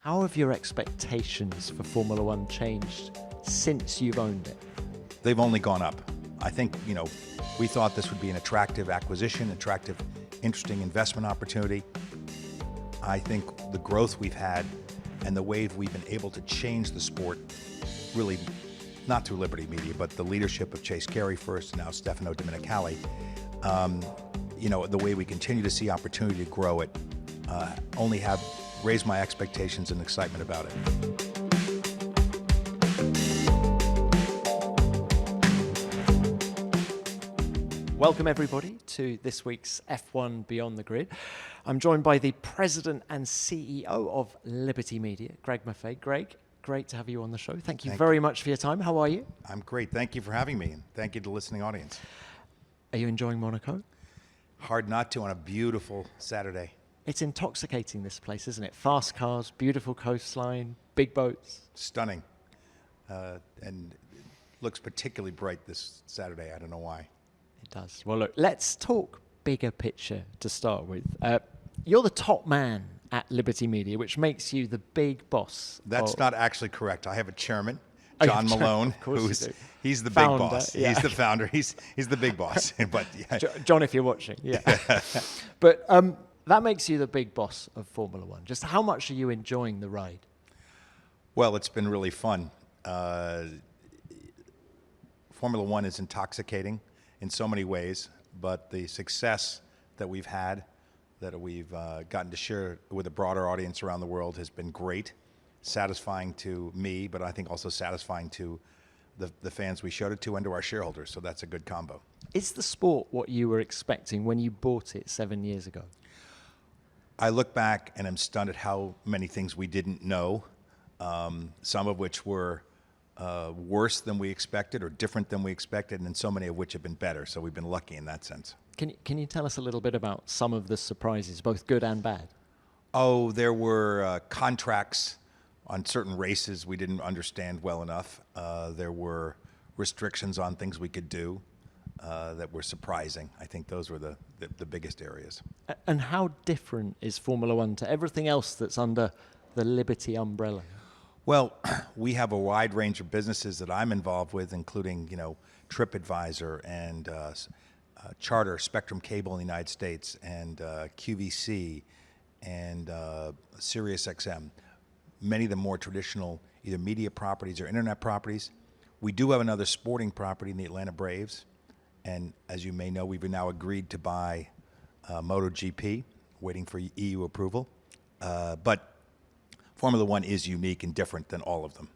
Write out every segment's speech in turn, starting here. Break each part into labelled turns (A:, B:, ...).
A: How have your expectations for Formula One changed since you've owned it?
B: They've only gone up. I think, we thought this would be an attractive acquisition, interesting investment opportunity. I think the growth we've had and the way we've been able to change the sport, really not through Liberty Media, but the leadership of Chase Carey first, now Stefano Domenicali, the way we continue to see opportunity to grow it, only have raised my expectations and excitement about it.
A: Welcome everybody to this week's F1 Beyond the Grid. I'm joined by the President and CEO of Liberty Media, Greg Maffei. Greg, great to have you on the show. Thank you very much for your time. How are you?
B: I'm great. Thank you for having me, and thank you to the listening audience.
A: Are you enjoying Monaco?
B: Hard not to on a beautiful Saturday.
A: It's intoxicating, this place, isn't it? Fast cars, beautiful coastline, big boats.
B: Stunning. And it looks particularly bright this Saturday. I don't know why.
A: It does. Well, look, let's talk bigger picture to start with. You're the top man at Liberty Media, which makes you the big boss.
B: That's not actually correct. I have a chairman, John Malone, he's the
A: founder,
B: big boss.
A: Yeah.
B: He's the founder. He's the big boss. But yeah.
A: John, if you're watching, yeah. But that makes you the big boss of Formula One. Just how much are you enjoying the ride?
B: Well, it's been really fun. Formula One is intoxicating in so many ways, but the success that we've had, that we've gotten to share with a broader audience around the world has been great, satisfying to me, but I think also satisfying to the fans we showed it to and to our shareholders, so that's a good combo.
A: Is the sport what you were expecting when you bought it 7 years ago?
B: I look back and I'm stunned at how many things we didn't know, some of which were worse than we expected or different than we expected, and so many of which have been better. So we've been lucky in that sense.
A: Can you tell us a little bit about some of the surprises, both good and bad?
B: Oh, there were contracts on certain races we didn't understand well enough. There were restrictions on things we could do that were surprising. I think those were the biggest areas.
A: And how different is Formula One to everything else that's under the Liberty umbrella?
B: Well, we have a wide range of businesses that I'm involved with, including, TripAdvisor and Charter, Spectrum Cable in the United States, and QVC, and SiriusXM. Many of the more traditional either media properties or internet properties. We do have another sporting property in the Atlanta Braves, and as you may know, we've now agreed to buy MotoGP, waiting for EU approval. But Formula One is unique and different than all of them.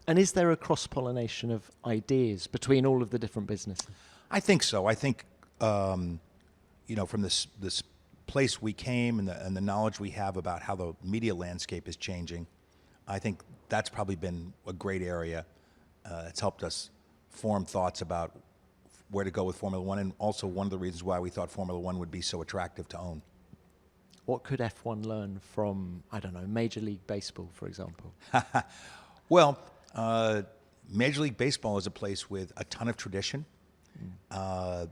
A: And is there a cross-pollination of ideas between all of the different businesses?
B: I think so. I think, from this place we came and the knowledge we have about how the media landscape is changing, I think that's probably been a great area. It's helped us form thoughts about where to go with Formula One, and also one of the reasons why we thought Formula One would be so attractive to own.
A: What could F1 learn from, Major League Baseball, for example?
B: Well, Major League Baseball is a place with a ton of tradition and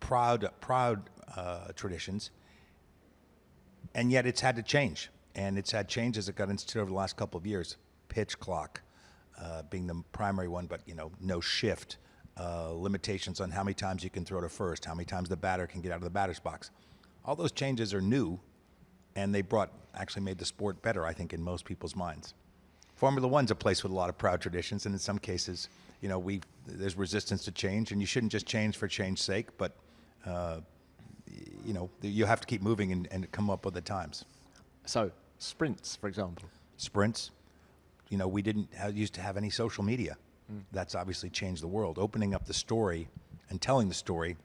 B: proud traditions, and yet it's had to change. And it's had changes that got instituted over the last couple of years. Pitch clock being the primary one, but no shift. Limitations on how many times you can throw to first, how many times the batter can get out of the batter's box. All those changes are new, and they actually made the sport better, I think, in most people's minds. Formula One's a place with a lot of proud traditions, and in some cases, there's resistance to change, and you shouldn't just change for change's sake, but you have to keep moving and come up with the times.
A: So, sprints, for example.
B: Sprints. We didn't used to have any social media. That's obviously changed the world. Opening up the story and telling the story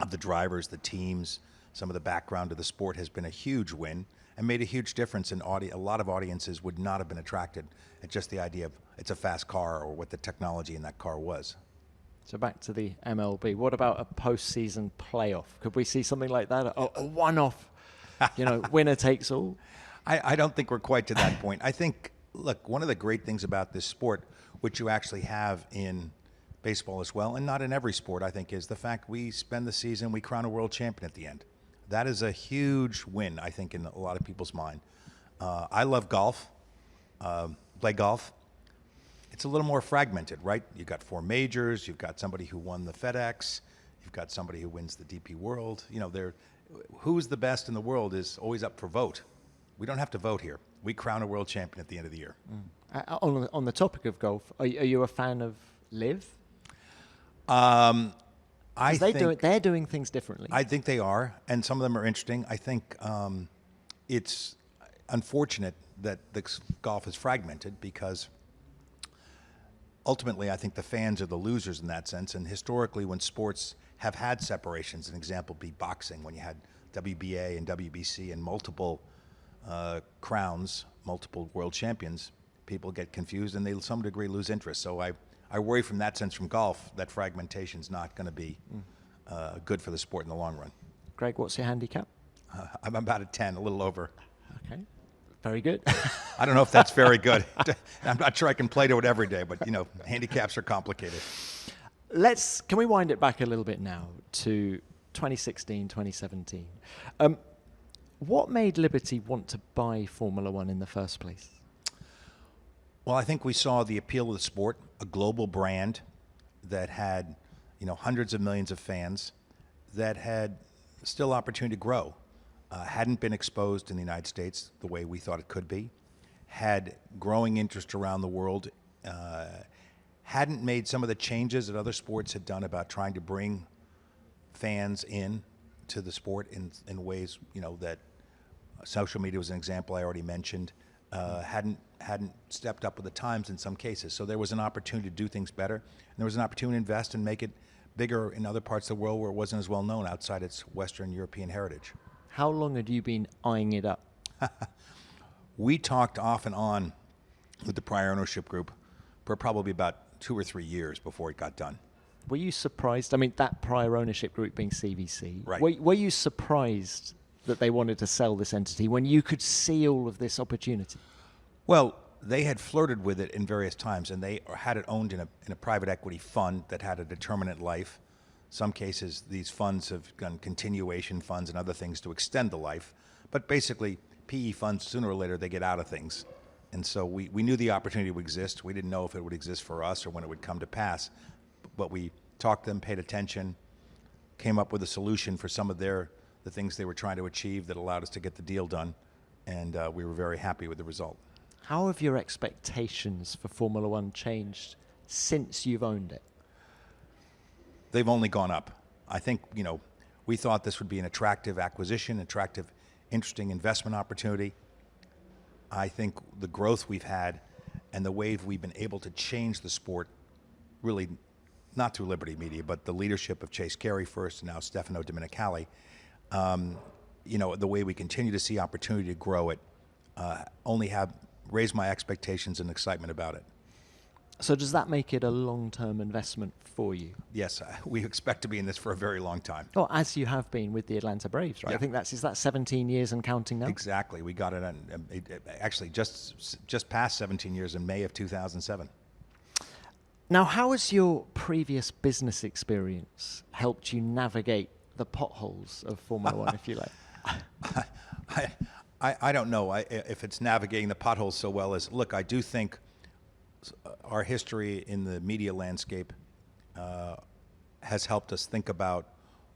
B: of the drivers, the teams, some of the background of the sport has been a huge win and made a huge difference in a lot of audiences would not have been attracted at just the idea of it's a fast car or what the technology in that car was.
A: So back to the MLB. What about a postseason playoff? Could we see something like that? A one-off, winner takes all?
B: I don't think we're quite to that point. I think, look, one of the great things about this sport, which you actually have in baseball as well, and not in every sport, I think, is the fact we spend the season, we crown a world champion at the end. That is a huge win, I think, in a lot of people's mind. I love golf. play golf. It's a little more fragmented, right? You've got 4 majors. You've got somebody who won the FedEx. You've got somebody who wins the DP World. Who's the best in the world is always up for vote. We don't have to vote here. We crown a world champion at the end of the year.
A: On the topic of golf, are you a fan of Liv? They're doing things differently.
B: I think they are, and some of them are interesting. I think it's unfortunate that the golf is fragmented because ultimately I think the fans are the losers in that sense. And historically, when sports have had separations, an example would be boxing, when you had WBA and WBC and multiple crowns, multiple world champions, people get confused and they, to some degree, lose interest. So I worry from that sense from golf that fragmentation is not going to be good for the sport in the long run.
A: Greg, what's your handicap?
B: I'm about a 10, a little over.
A: Okay, very good.
B: I don't know if that's very good. I'm not sure I can play to it every day, but handicaps are complicated.
A: Can we wind it back a little bit now to 2016, 2017? What made Liberty want to buy Formula One in the first place?
B: Well, I think we saw the appeal of the sport, a global brand that had, hundreds of millions of fans, that had still opportunity to grow, hadn't been exposed in the United States the way we thought it could be, had growing interest around the world, hadn't made some of the changes that other sports had done about trying to bring fans in to the sport in ways, that social media was an example I already mentioned, hadn't stepped up with the times in some cases. So there was an opportunity to do things better, and there was an opportunity to invest and make it bigger in other parts of the world where it wasn't as well known outside its Western European heritage.
A: How long had you been eyeing it up?
B: We talked off and on with the prior ownership group for probably about 2 or 3 years before it got done.
A: Were you surprised? I mean, that prior ownership group being CVC.
B: Right.
A: Were you surprised that they wanted to sell this entity when you could see all of this opportunity?
B: Well, they had flirted with it in various times, and they had it owned in a private equity fund that had a determinate life. Some cases, these funds have done continuation funds and other things to extend the life. But basically, PE funds, sooner or later, they get out of things. And so we knew the opportunity would exist. We didn't know if it would exist for us or when it would come to pass. But we talked to them, paid attention, came up with a solution for some of the things they were trying to achieve that allowed us to get the deal done. And we were very happy with the result.
A: How have your expectations for Formula One changed since you've owned it?
B: They've only gone up. I think, we thought this would be an attractive acquisition, attractive, interesting investment opportunity. I think the growth we've had and the way we've been able to change the sport, really not through Liberty Media, but the leadership of Chase Carey first and now Stefano Domenicali, the way we continue to see opportunity to grow it, only have raised my expectations and excitement about it.
A: So does that make it a long-term investment for you?
B: Yes, we expect to be in this for a very long time.
A: Well, as you have been with the Atlanta Braves, right?
B: Yeah.
A: I think is that 17 years and counting now?
B: Exactly. We got it actually just past 17 years in May of 2007.
A: Now, how has your previous business experience helped you navigate the potholes of Formula One, if you like?
B: I don't know if it's navigating the potholes so well as, look, I do think our history in the media landscape has helped us think about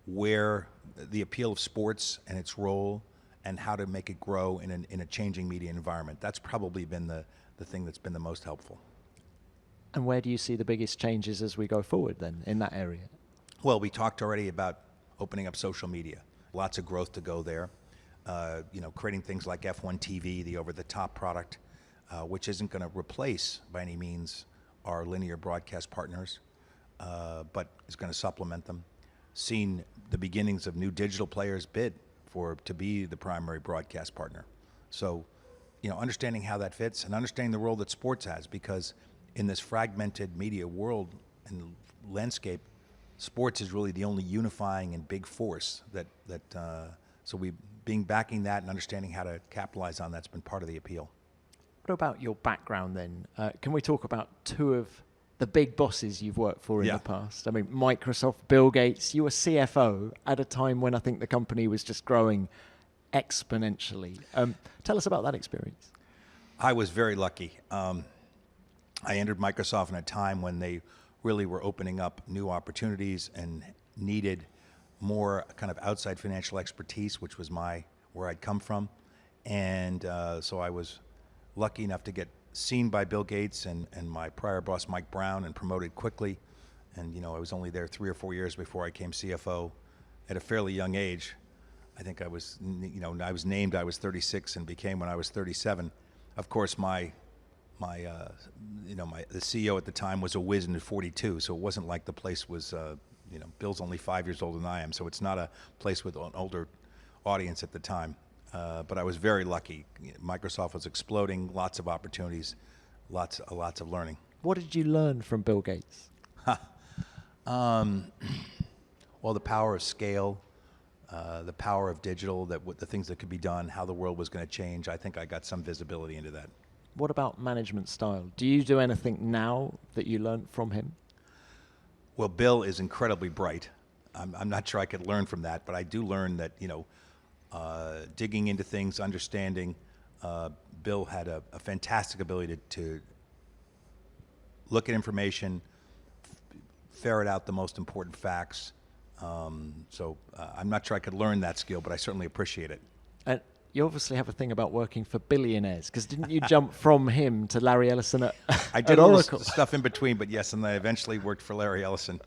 B: where the appeal of sports and its role and how to make it grow in a changing media environment. That's probably been the thing that's been the most helpful.
A: And where do you see the biggest changes as we go forward then in that area?
B: Well, we talked already about opening up social media. Lots of growth to go there. Creating things like F1 TV, the over-the-top product, which isn't going to replace by any means our linear broadcast partners, but is going to supplement them. Seen the beginnings of new digital players bid to be the primary broadcast partner. So, understanding how that fits and understanding the role that sports has, because in this fragmented media world and landscape, sports is really the only unifying and big force so backing that and understanding how to capitalize on that's been part of the appeal.
A: What about your background then? Can we talk about two of the big bosses you've worked for in the past? I mean, Microsoft, Bill Gates, you were CFO at a time when I think the company was just growing exponentially. Tell us about that experience.
B: I was very lucky. I entered Microsoft in a time when they really were opening up new opportunities and needed more kind of outside financial expertise, which was where I'd come from. And so I was lucky enough to get seen by Bill Gates and my prior boss, Mike Brown, and promoted quickly. And, I was only there 3 or 4 years before I became CFO at a fairly young age. I think I was named, I was 36 and became when I was 37. Of course, the CEO at the time was a whiz in 42, so it wasn't like the place was, Bill's only 5 years older than I am, so it's not a place with an older audience at the time. But I was very lucky. Microsoft was exploding, lots of opportunities, lots of learning.
A: What did you learn from Bill Gates?
B: Well, the power of scale, the power of digital, the things that could be done, how the world was going to change. I think I got some visibility into that.
A: What about management style? Do you do anything now that you learned from him?
B: Well, Bill is incredibly bright. I'm not sure I could learn from that, but I do learn that, digging into things, understanding. Bill had a fantastic ability to look at information, ferret out the most important facts. So I'm not sure I could learn that skill, but I certainly appreciate it.
A: And you obviously have a thing about working for billionaires, because didn't you jump from him to Larry Ellison at
B: I did
A: at
B: a
A: Oracle?
B: little stuff in between, but yes, and I eventually worked for Larry Ellison.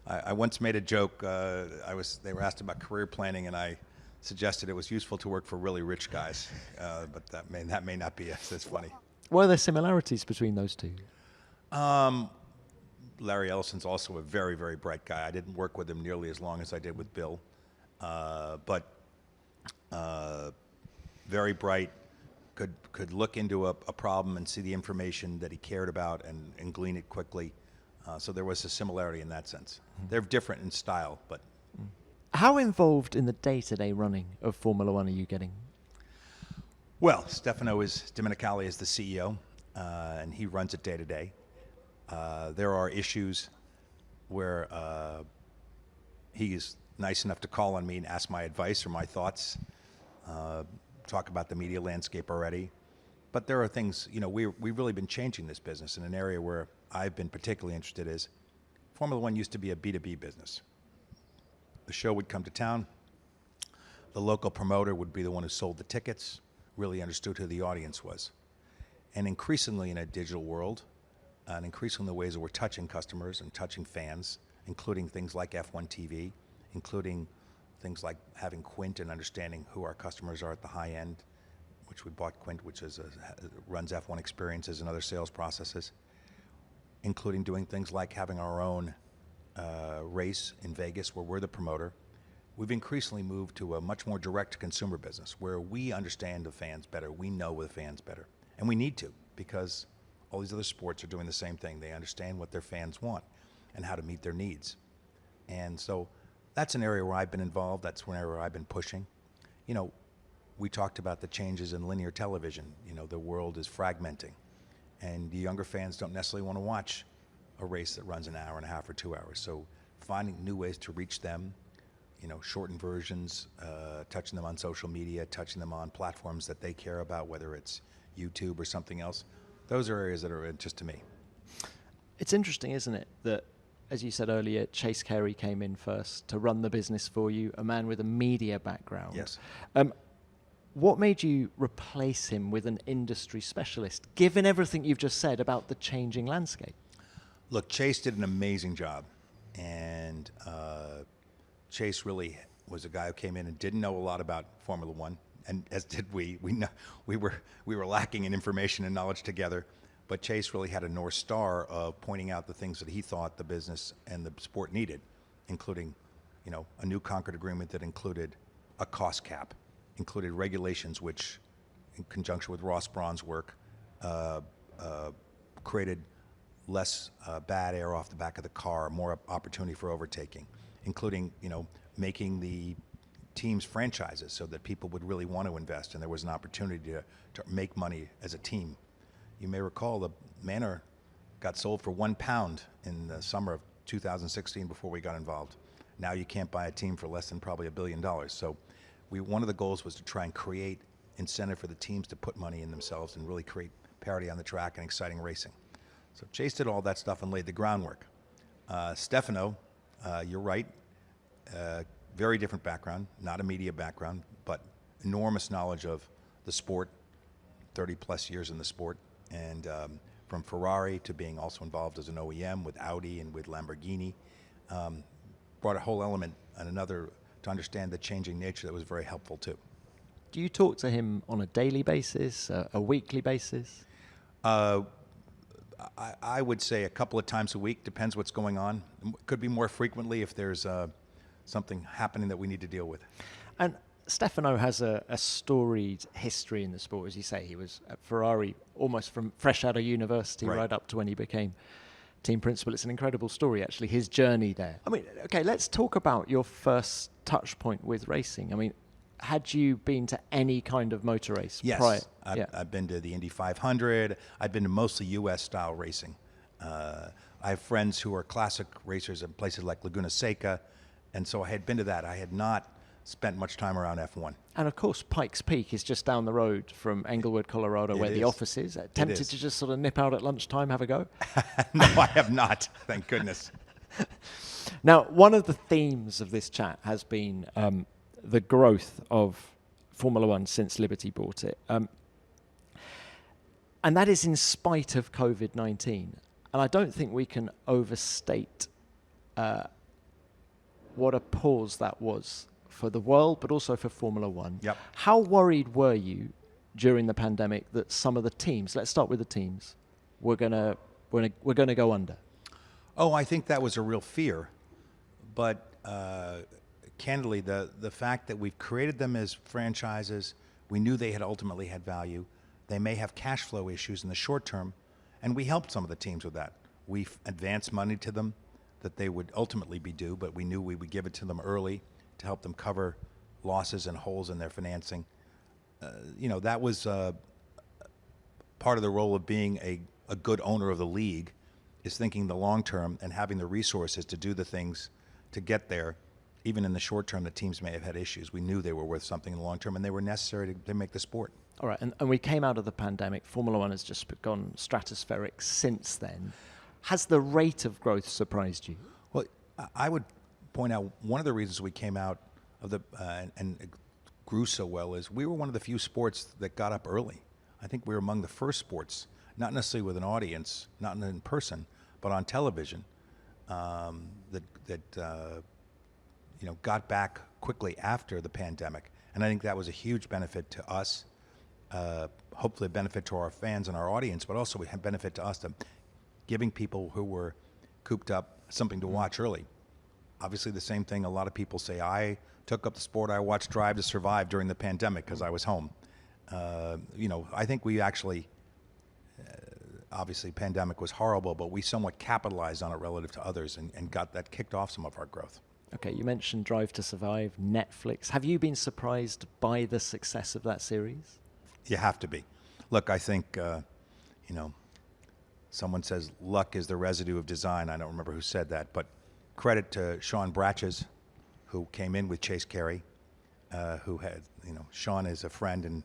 B: I once made a joke. They were asked about career planning, and I suggested it was useful to work for really rich guys, but that may not be as funny.
A: Were there similarities between those two?
B: Larry Ellison's also a very, very bright guy. I didn't work with him nearly as long as I did with Bill, but very bright, could look into a problem and see the information that he cared about and glean it quickly. So there was a similarity in that sense. They're different in style, but.
A: How involved in the day-to-day running of Formula One are you getting?
B: Well, Domenicali is the CEO, and he runs it day to day. There are issues where he is nice enough to call on me and ask my advice or my thoughts, talk about the media landscape already. But there are things, we've really been changing this business in an area where I've been particularly interested is Formula One used to be a B2B business. The show would come to town. The local promoter would be the one who sold the tickets, really understood who the audience was. And increasingly in a digital world, and increasingly the ways that we're touching customers and touching fans, including things like F1 TV, including things like having Quint and understanding who our customers are at the high end, which we bought Quint, which runs F1 experiences and other sales processes, including doing things like having our own race in Vegas where we're the promoter. We've increasingly moved to a much more direct consumer business where we understand the fans better, we know the fans better, and we need to, because all these other sports are doing the same thing. They understand what their fans want and how to meet their needs. And so that's an area where I've been involved. That's an area where I've been pushing. We talked about the changes in linear television. The world is fragmenting, and the younger fans don't necessarily want to watch a race that runs an hour and a half or 2 hours. So finding new ways to reach them, shortened versions, touching them on social media, touching them on platforms that they care about, whether it's YouTube or something else. Those are areas that are of interest to me.
A: It's interesting, isn't it, that, as you said earlier, Chase Carey came in first to run the business for you, a man with a media background.
B: Yes.
A: What made you replace him with an industry specialist, given everything you've just said about the changing landscape?
B: Look, Chase did an amazing job, and Chase really was a guy who came in and didn't know a lot about Formula One, and as did we. We were lacking in information and knowledge together, but Chase really had a North Star of pointing out the things that he thought the business and the sport needed, including, a new Concord agreement that included a cost cap, included regulations which, in conjunction with Ross Braun's work, created less bad air off the back of the car, more opportunity for overtaking, including, making the teams franchises so that people would really want to invest, and there was an opportunity to make money as a team. You may recall the Manor got sold for £1 in the summer of 2016 before we got involved. Now you can't buy a team for less than probably $1 billion. So one of the goals was to try and create incentive for the teams to put money in themselves and really create parity on the track and exciting racing. So Chase did all that stuff and laid the groundwork. Stefano, you're right, very different background, not a media background, but enormous knowledge of the sport, 30 plus years in the sport, and from Ferrari to being also involved as an OEM with Audi and with Lamborghini, brought a whole element and another to understand the changing nature that was very helpful too.
A: Do you talk to him on a daily basis, a weekly basis?
B: I would say a couple of times a week, depends what's going on. Could be more frequently if there's something happening that we need to deal with.
A: And Stefano has a storied history in the sport, as you say. He was at Ferrari almost from fresh out of university right up to when he became team principal. It's an incredible story, actually, his journey there. I mean, okay, let's talk about your first touch point with racing. I mean, had you been to any kind of motor race prior?
B: Yes, I've been to the Indy 500. I've been to mostly U.S. style racing. I have friends who are classic racers in places like Laguna Seca, and so I had been to that. I had not spent much time around F1.
A: And of course, Pikes Peak is just down the road from Englewood, Colorado, where the office is. Tempted to just sort of nip out at lunchtime, have a go?
B: No, I have not, thank goodness.
A: Now, one of the themes of this chat has been the growth of Formula One since Liberty bought it. And that is in spite of COVID-19. And I don't think we can overstate what a pause that was for the world, but also for Formula One.
B: Yep.
A: How worried were you during the pandemic that some of the teams, let's start with the teams, were gonna go under?
B: Oh, I think that was a real fear. But candidly, the fact that we've created them as franchises, we knew they had ultimately had value. They may have cash flow issues in the short term, and we helped some of the teams with that. We advanced money to them that they would ultimately be due, but we knew we would give it to them early to help them cover losses and holes in their financing. That was part of the role of being a good owner of the league, is thinking the long term and having the resources to do the things to get there. Even in the short term, the teams may have had issues. We knew they were worth something in the long term, and they were necessary to make the sport.
A: All right, and we came out of the pandemic. Formula One has just gone stratospheric since then. Has the rate of growth surprised you?
B: Well, I would point out one of the reasons we came out of the and grew so well is we were one of the few sports that got up early. I think we were among the first sports, not necessarily with an audience, not in person, but on television, that got back quickly after the pandemic. And I think that was a huge benefit to us, hopefully a benefit to our fans and our audience, but also a benefit to us, to giving people who were cooped up something to watch early. Obviously, the same thing a lot of people say. I took up the sport. I watched Drive to Survive during the pandemic because I was home. I think we actually, obviously, pandemic was horrible, but we somewhat capitalized on it relative to others and got that kicked off some of our growth.
A: Okay, you mentioned Drive to Survive, Netflix. Have you been surprised by the success of that series?
B: You have to be. Look, I think, someone says luck is the residue of design. I don't remember who said that, but credit to Sean Bratches, who came in with Chase Carey, who had, Sean is a friend and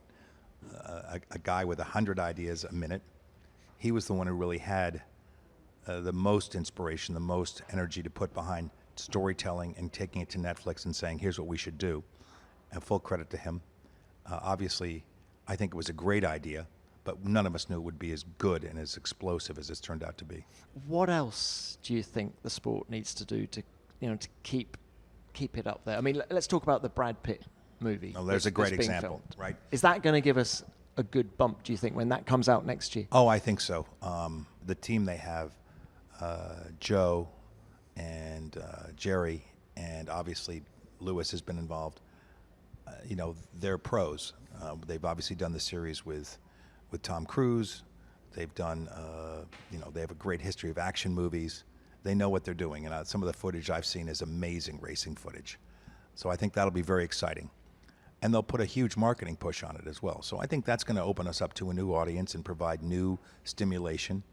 B: a guy with 100 ideas a minute. He was the one who really had the most inspiration, the most energy to put behind storytelling and taking it to Netflix and saying, here's what we should do. And full credit to him. Obviously, I think it was a great idea, but none of us knew it would be as good and as explosive as it's turned out to be.
A: What else do you think the sport needs to do to keep it up there? I mean, let's talk about the Brad Pitt movie.
B: Oh, there's a great example, right?
A: Is that going to give us a good bump, do you think, when that comes out next year?
B: Oh, I think so. The team they have, Joe and Jerry, and obviously Lewis has been involved. They're pros. They've obviously done the series with Tom Cruise. They've done, they have a great history of action movies. They know what they're doing, and some of the footage I've seen is amazing racing footage. So I think that'll be very exciting. And they'll put a huge marketing push on it as well. So I think that's going to open us up to a new audience and provide new stimulation.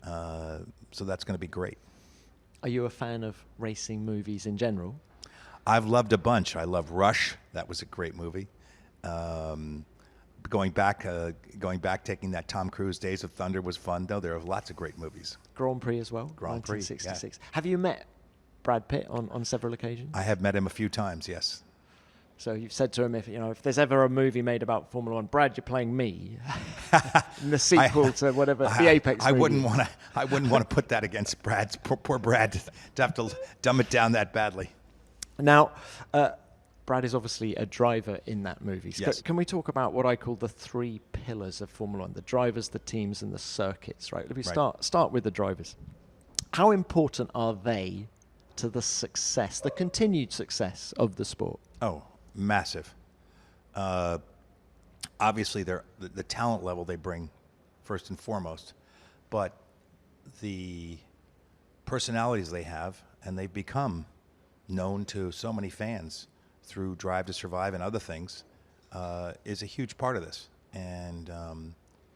B: So that's going to be great.
A: Are you a fan of racing movies in general?
B: I've loved a bunch. I love Rush. That was a great movie. going back, taking that Tom Cruise Days of Thunder was fun. No, there are lots of great movies.
A: Grand Prix as well,
B: Grand Prix,
A: 1966. Yeah. Have you met Brad Pitt on several occasions?
B: I have met him a few times, yes.
A: So you've said to him, if there's ever a movie made about Formula One, Brad, you're playing me in the sequel to whatever the Apex movie.
B: I wouldn't want to put that against Brad's poor Brad to have to dumb it down that badly.
A: Now, Brad is obviously a driver in that movie. So
B: yes.
A: Can we talk about what I call the three pillars of Formula One: the drivers, the teams, and the circuits? Right. Let me start with the drivers. How important are they to the success, the continued success of the sport?
B: Oh, massive. Obviously, the talent level they bring first and foremost, but the personalities they have, and they've become known to so many fans through Drive to Survive and other things, is a huge part of this. And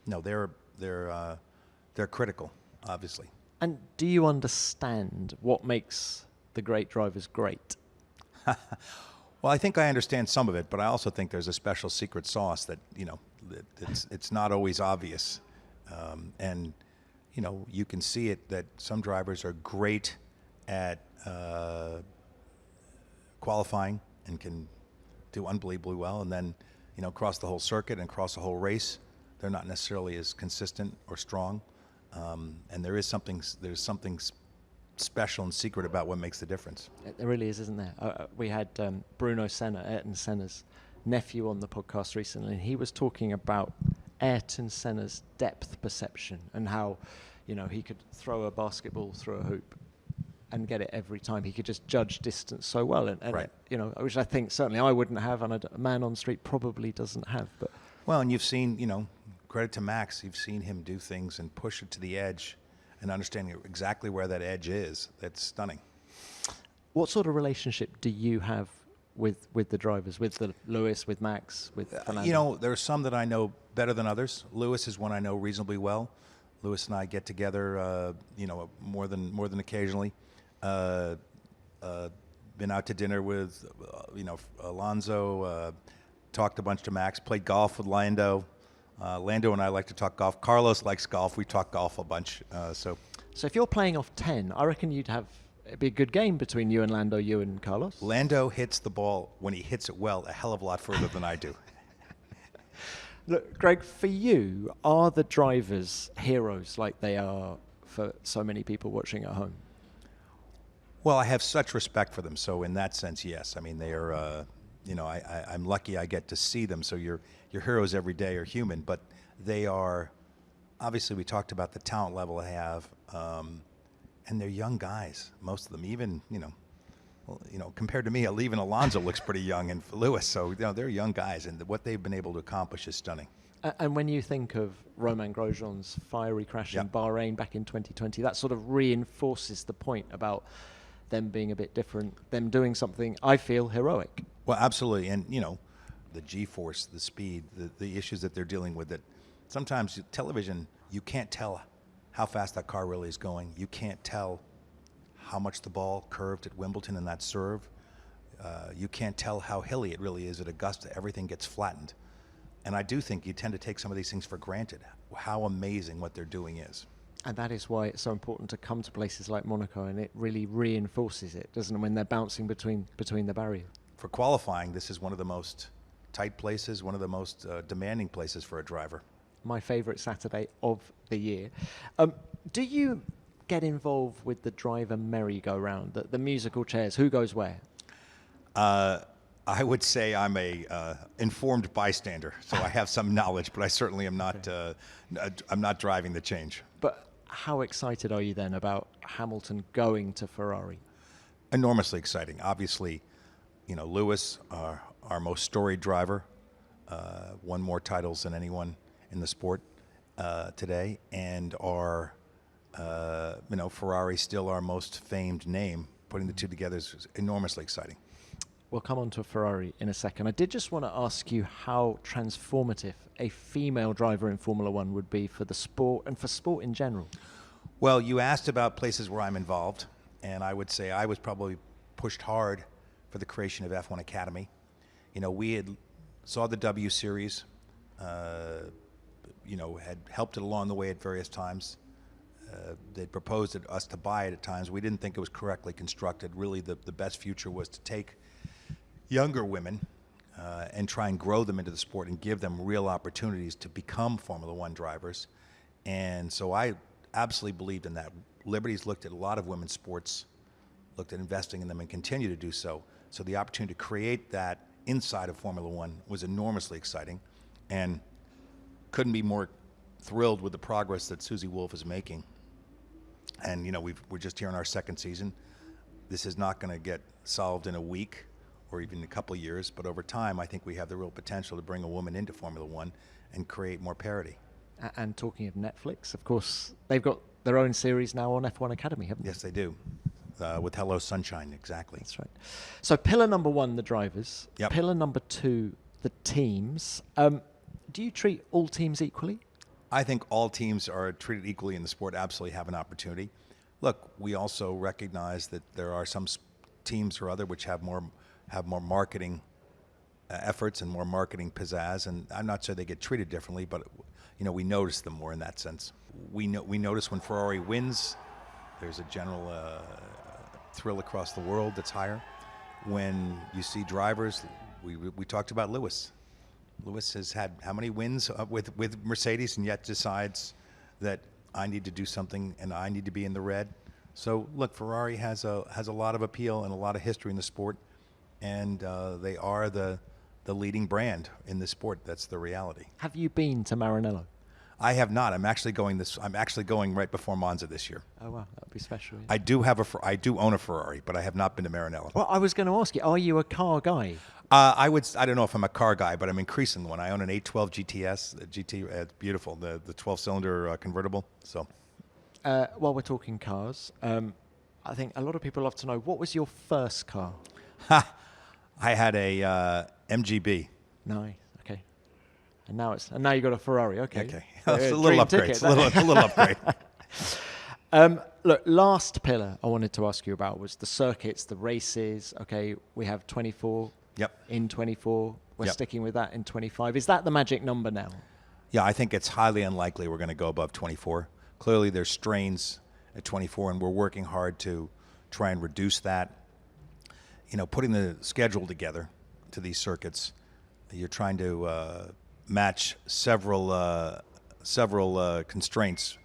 B: no, they're critical, obviously.
A: And do you understand what makes the great drivers great?
B: Well, I think I understand some of it, but I also think there's a special secret sauce that it's not always obvious, and you can see it that some drivers are great at qualifying and can do unbelievably well, and then across the whole circuit and across the whole race, they're not necessarily as consistent or strong, and there's something special and secret about what makes the difference.
A: There really is, isn't there? We had Bruno Senna, Ayrton Senna's nephew, on the podcast recently, and he was talking about Ayrton Senna's depth perception and how, he could throw a basketball through a hoop and get it every time. He could just judge distance so well, and
B: right.
A: Which I think certainly I wouldn't have, and a man on the street probably doesn't have. But
B: well, and you've seen, credit to Max, you've seen him do things and push it to the edge, and understanding exactly where that edge is. That's stunning.
A: What sort of relationship do you have with the drivers, with Lewis, with Max, with Fernando?
B: There are some that I know better than others. Lewis is one I know reasonably well. Lewis and I get together, more than occasionally. Been out to dinner with, Alonso. Talked a bunch to Max. Played golf with Lando. Lando and I like to talk golf. Carlos likes golf. We talk golf a bunch. So
A: if you're playing off 10, I reckon it'd be a good game between you and Lando, you and Carlos.
B: Lando hits the ball, when he hits it well, a hell of a lot further than I do.
A: Look, Greg, for you, are the drivers heroes like they are for so many people watching at home?
B: Well, I have such respect for them. So in that sense, yes. I mean, they are, I'm lucky I get to see them. So your heroes every day are human, but they are, obviously we talked about the talent level they have, and they're young guys, most of them, even, compared to me, even Alonso looks pretty young, and Lewis, so they're young guys, and what they've been able to accomplish is stunning.
A: And when you think of Romain Grosjean's fiery crash in
B: Yep.
A: Bahrain back in 2020, that sort of reinforces the point about them being a bit different, them doing something, I feel, heroic.
B: Well, absolutely, and the G-force, the speed, the issues that they're dealing with, that sometimes television, you can't tell how fast that car really is going. You can't tell how much the ball curved at Wimbledon in that serve. You can't tell how hilly it really is at Augusta. Everything gets flattened. And I do think you tend to take some of these things for granted, how amazing what they're doing is.
A: And that is why it's so important to come to places like Monaco, and it really reinforces it, doesn't it, when they're bouncing between the barrier.
B: For qualifying, this is one of the most tight places, one of the most demanding places for a driver.
A: My favourite Saturday of the year. Do you get involved with the driver merry-go-round, the musical chairs? Who goes where?
B: I would say I'm a informed bystander, so I have some knowledge, but I certainly am not. I'm not driving the change.
A: But how excited are you then about Hamilton going to Ferrari?
B: Enormously exciting. Obviously, Lewis, our most storied driver, won more titles than anyone in the sport today, and our Ferrari still our most famed name. Putting the two together is enormously exciting.
A: We'll come on to Ferrari in a second. I did just want to ask you how transformative a female driver in Formula One would be for the sport and for sport in general.
B: Well, you asked about places where I'm involved, and I would say I was probably pushed hard for the creation of F1 Academy. We had saw the W Series had helped it along the way at various times. They proposed us to buy it at times. We didn't think it was correctly constructed. Really, the best future was to take younger women and try and grow them into the sport and give them real opportunities to become Formula One drivers. And so I absolutely believed in that. Liberty's looked at a lot of women's sports, looked at investing in them, and continue to do so. So the opportunity to create that inside of Formula One was enormously exciting, and couldn't be more thrilled with the progress that Susie Wolf is making. And we're just here in our second season. This is not going to get solved in a week or even a couple of years, but over time, I think we have the real potential to bring a woman into Formula One and create more parity.
A: And talking of Netflix, of course, they've got their own series now on F1 Academy, haven't they?
B: Yes, they do. With Hello Sunshine, exactly.
A: That's right. So pillar number one, the drivers.
B: Yep.
A: Pillar number two, the teams. Do you treat all teams equally?
B: I think all teams are treated equally in the sport, absolutely have an opportunity. Look, we also recognize that there are some teams or other which have more marketing efforts and more marketing pizzazz, and I'm not sure they get treated differently, but we notice them more in that sense. We notice when Ferrari wins, there's a general thrill across the world that's higher. When you see drivers, we talked about Lewis. Lewis has had how many wins with Mercedes, and yet decides that I need to do something and I need to be in the red. So look, Ferrari has a lot of appeal and a lot of history in the sport, and they are the leading brand in the sport. That's the reality.
A: Have you been to Maranello?
B: I have not. I'm actually going right before Monza this year.
A: Oh wow, that would be special. Yeah.
B: I do own a Ferrari, but I have not been to Maranello.
A: Well, I was going to ask you, are you a car guy?
B: I don't know if I'm a car guy, but I'm increasingly one. I own an 812 GTS, it's beautiful, the 12-cylinder convertible. So,
A: while we're talking cars, I think a lot of people love to know, what was your first car?
B: I had a MGB.
A: Nice. Okay. And now you got a Ferrari. Okay.
B: Okay. It's a little upgrade. It's a little upgrade.
A: Look, last pillar I wanted to ask you about was the circuits, the races. Okay, we have 24.
B: Yep.
A: In 24. We're
B: Yep.
A: sticking with that in 25. Is that the magic number now?
B: Yeah, I think it's highly unlikely we're going to go above 24. Clearly, there's strains at 24, and we're working hard to try and reduce that. Putting the schedule together to these circuits, you're trying to match several constraints.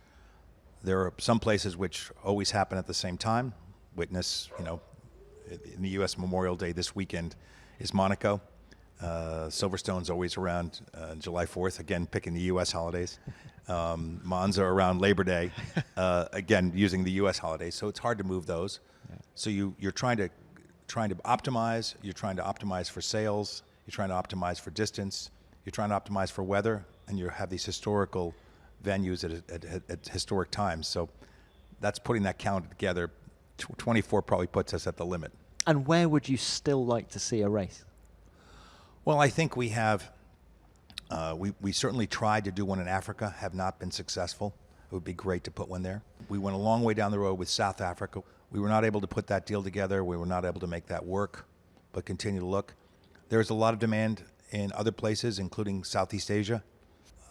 B: There are some places which always happen at the same time. Witness, in the U.S. Memorial Day this weekend is Monaco. Silverstone's always around July 4th, again, picking the U.S. holidays. Monza around Labor Day, again, using the U.S. holidays. So it's hard to move those. Yeah. So you're trying to optimize. You're trying to optimize for sales. You're trying to optimize for distance. You're trying to optimize for weather. And you have these historical venues at historic times. So that's putting that calendar together. 24 probably puts us at the limit.
A: And where would you still like to see a race?
B: Well, I think we have, we certainly tried to do one in Africa, have not been successful. It would be great to put one there. We went a long way down the road with South Africa. We were not able to put that deal together. We were not able to make that work, but continue to look. There's a lot of demand in other places, including Southeast Asia.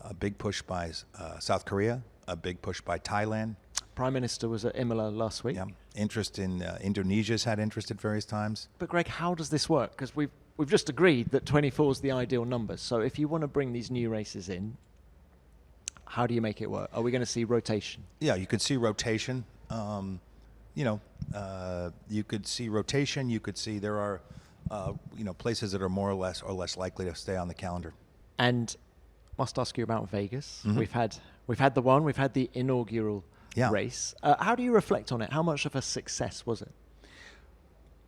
B: A big push by South Korea, a big push by Thailand.
A: Prime Minister was at Imola last week.
B: Yeah, interest in Indonesia's had interest at various times.
A: But Greg, how does this work? Because we've just agreed that 24 is the ideal number. So if you want to bring these new races in, how do you make it work? Are we going to see rotation?
B: Yeah, you could see rotation. You could see rotation. You could see there are, places that are more or less likely to stay on the calendar.
A: And must ask you about Vegas.
B: Mm-hmm.
A: We've had the inaugural race. How do you reflect on it? How much of a success was it?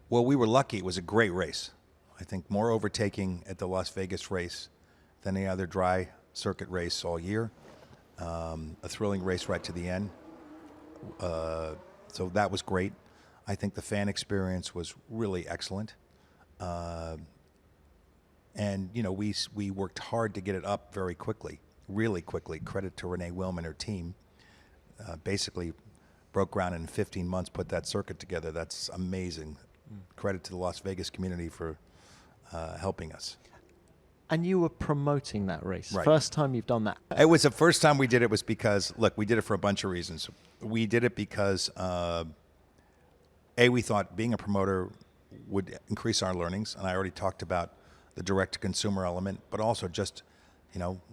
B: Well, we were lucky. It was a great race. I think more overtaking at the Las Vegas race than any other dry circuit race all year. A thrilling race right to the end. So that was great. I think the fan experience was really excellent. And, we worked hard to get it up very quickly, really quickly. Credit to Renee Wilm and her team. Basically broke ground in 15 months, put that circuit together. That's amazing. Credit to the Las Vegas community for helping us.
A: And you were promoting that race.
B: Right.
A: First time you've done that.
B: It was the first time we did it was because, look, we did it for a bunch of reasons. We did it because, we thought being a promoter would increase our learnings. And I already talked about the direct-to-consumer element, but also just,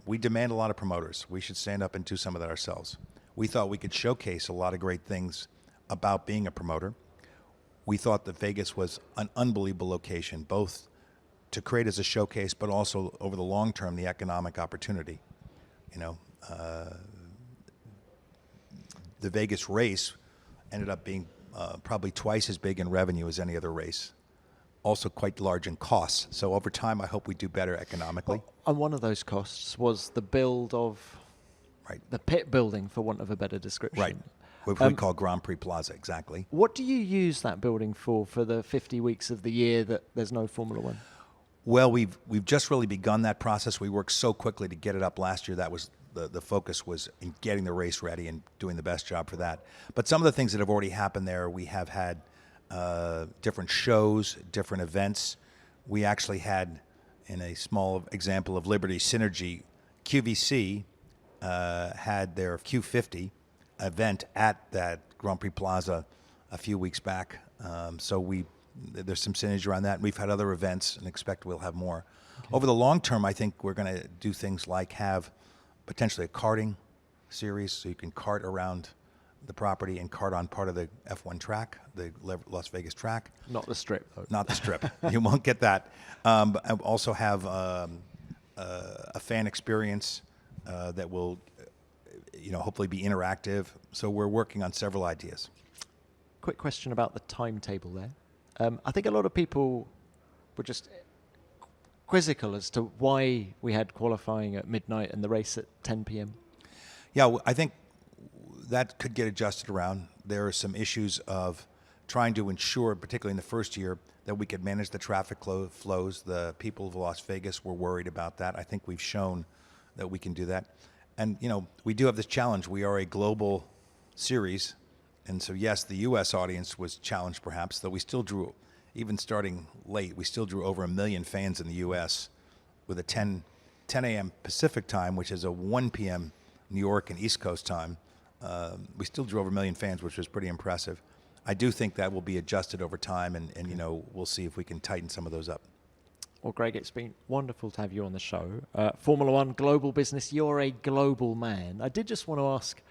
B: we demand a lot of promoters. We should stand up and do some of that ourselves. We thought we could showcase a lot of great things about being a promoter. We thought that Vegas was an unbelievable location, both to create as a showcase, but also over the long term, the economic opportunity. The Vegas race ended up being probably twice as big in revenue as any other race. Also quite large in costs. So over time, I hope we do better economically.
A: And one of those costs was the build of the pit building, for want of a better description.
B: Right. What we call Grand Prix Plaza, exactly.
A: What do you use that building for the 50 weeks of the year that there's no Formula One?
B: Well, we've just really begun that process. We worked so quickly to get it up last year. That was the focus was in getting the race ready and doing the best job for that. But some of the things that have already happened there, we have had different shows, different events. We actually had, in a small example of Liberty Synergy, QVC had their Q50 event at that Grand Prix Plaza a few weeks back. There's some synergy around that. We've had other events and expect we'll have more. Okay. Over the long term, I think we're going to do things like have potentially a karting series so you can kart around the property and kart on part of the F1 track, the Las Vegas track.
A: Not the strip, though.
B: Not the strip. You won't get that. But I also have a fan experience that will hopefully be interactive. So we're working on several ideas.
A: Quick question about the timetable there. I think a lot of people were just quizzical as to why we had qualifying at midnight and the race at 10 p.m.
B: Yeah, I think that could get adjusted around. There are some issues of trying to ensure, particularly in the first year, that we could manage the traffic flows. The people of Las Vegas were worried about that. I think we've shown that we can do that. And, we do have this challenge. We are a global series. And so, yes, the U.S. audience was challenged perhaps, though we still drew, even starting late, we still drew over 1 million fans in the U.S. with a 10 a.m. Pacific time, which is a 1 p.m. New York and East Coast time. We still drew over 1 million fans, which was pretty impressive. I do think that will be adjusted over time, and we'll see if we can tighten some of those up.
A: Well, Greg, it's been wonderful to have you on the show. Formula One, global business, you're a global man. I did just want to ask,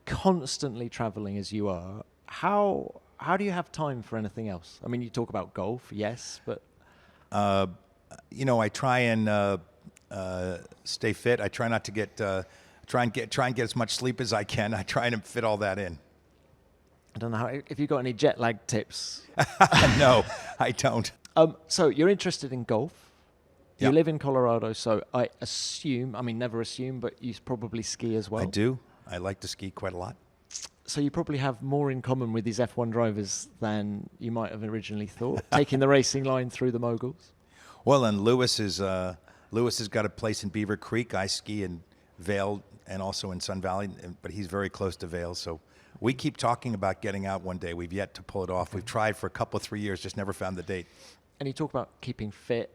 A: constantly traveling as you are, how do you have time for anything else? I mean, you talk about golf, yes, but
B: I try and stay fit. I try not to get try and get as much sleep as I can. I try and fit all that in.
A: I don't know if you've got any jet lag tips.
B: No, I don't.
A: So you're interested in golf. You
B: Yep.
A: live in Colorado, so I assume, never assume, but you probably ski as well.
B: I do. I like to ski quite a lot.
A: So you probably have more in common with these F1 drivers than you might have originally thought, taking the racing line through the moguls.
B: Well, and Lewis has got a place in Beaver Creek. I ski in Vail and also in Sun Valley, but he's very close to Vail. So we keep talking about getting out one day. We've yet to pull it off. We've tried for a couple of 3 years, just never found the date.
A: And you talk about keeping fit.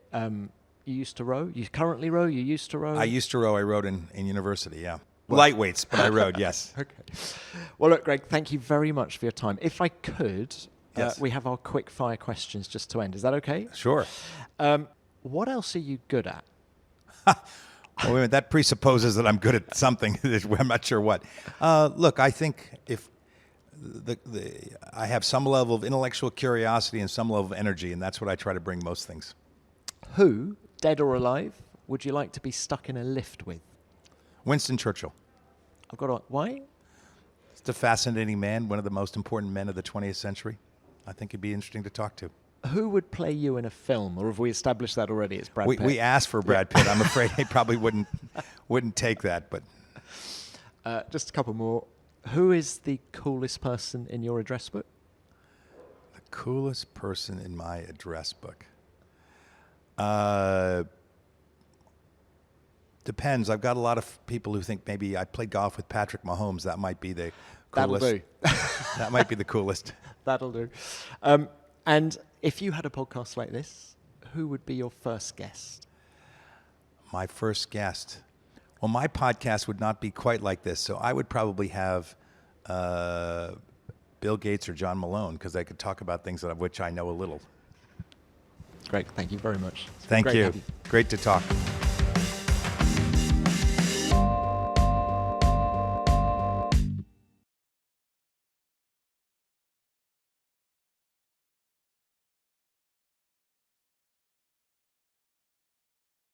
A: You used to row? You currently row? You used to row?
B: I used to row. I rowed in university, yeah. Well, lightweights, but I rowed, yes.
A: Okay. Well, look, Greg, thank you very much for your time. If I could,
B: yes.
A: We have our quick fire questions just to end. Is that okay?
B: Sure.
A: What else are you good at?
B: Well, wait a minute, that presupposes that I'm good at something. I'm not sure what. Look, I think if I have some level of intellectual curiosity and some level of energy, and that's what I try to bring most things.
A: Who, dead or alive, would you like to be stuck in a lift with?
B: Winston Churchill.
A: Why?
B: He's a fascinating man, one of the most important men of the 20th century. I think he'd be interesting to talk to.
A: Who would play you in a film, or have we established that already? It's Brad Pitt.
B: We asked for Brad Pitt. I'm afraid he probably wouldn't take that. But
A: just a couple more. Who is the coolest person in your address book?
B: The coolest person in my address book. Depends. I've got a lot of people who think maybe I played golf with Patrick Mahomes. That might be the coolest.
A: That'll do.
B: That might be the coolest.
A: That'll do. And if you had a podcast like this, who would be your first guest?
B: My first guest. Well, my podcast would not be quite like this, so I would probably have Bill Gates or John Malone, because I could talk about things of which I know a little.
A: Great. Thank you very much.
B: Thank you. Great to talk.